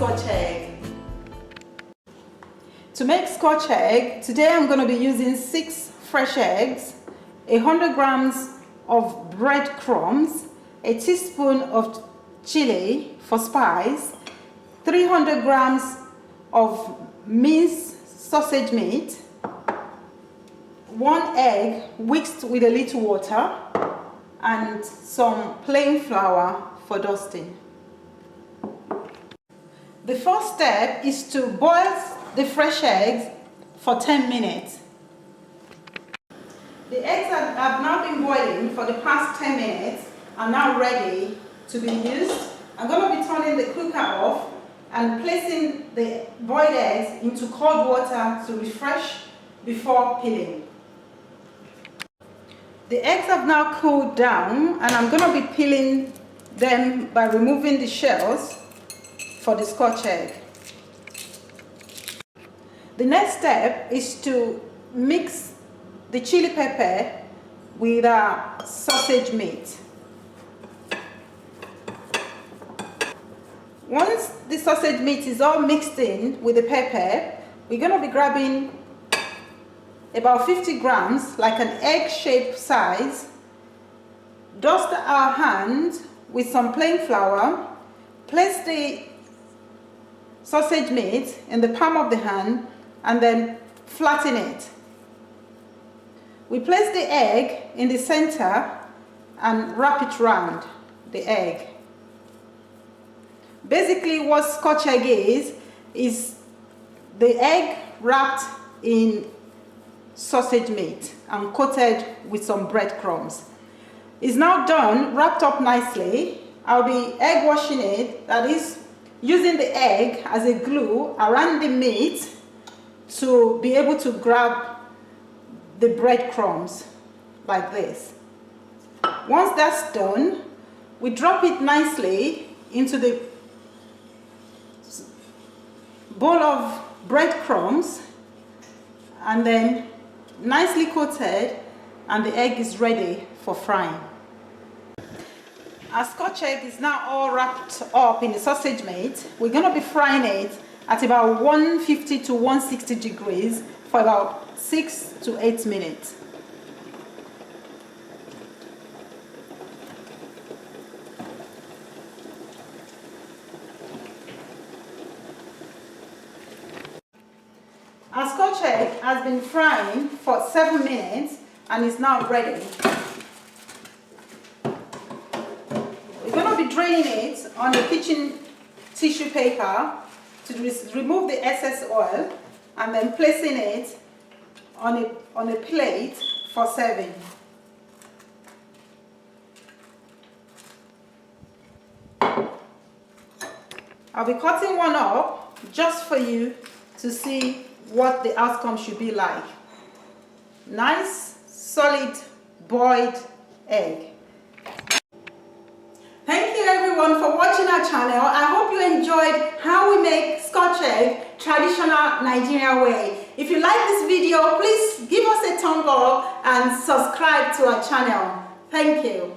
Scotch egg. To make Scotch egg, today I'm going to be using 6 fresh eggs, 100 grams of breadcrumbs, a teaspoon of chili for spice, 300 grams of minced sausage meat, 1 egg whisked with a little water, and some plain flour for dusting. The first step is to boil the fresh eggs for 10 minutes. The eggs have now been boiling for the past 10 minutes are now ready to be used. I'm going to be turning the cooker off and placing the boiled eggs into cold water to refresh before peeling. The eggs have now cooled down and I'm going to be peeling them by removing the shells for the Scotch egg. The next step is to mix the chili pepper with our sausage meat. Once the sausage meat is all mixed in with the pepper, we're going to be grabbing about 50 grams, like an egg-shaped size. Dust our hand with some plain flour. Place the sausage meat in the palm of the hand and then flatten it. We place the egg in the center and wrap it round the egg. Basically what Scotch egg is the egg wrapped in sausage meat and coated with some breadcrumbs. It's now done, wrapped up nicely. I'll be egg washing it, that is using the egg as a glue around the meat to be able to grab the breadcrumbs like this. Once that's done, we drop it nicely into the bowl of breadcrumbs and then nicely coated, and the egg is ready for frying. Our Scotch egg is now all wrapped up in the sausage meat. We're going to be frying it at about 150 to 160 degrees for about 6 to 8 minutes. Our Scotch egg has been frying for 7 minutes and is now ready. We're going to be draining it on a kitchen tissue paper to remove the excess oil and then placing it on a plate for serving. I'll be cutting one up just for you to see what the outcome should be like. Nice, solid, boiled egg. Thank you everyone for watching our channel. I hope you enjoyed how we make Scotch egg traditional Nigerian way. If you like this video, please give us a thumbs up and subscribe to our channel. Thank you.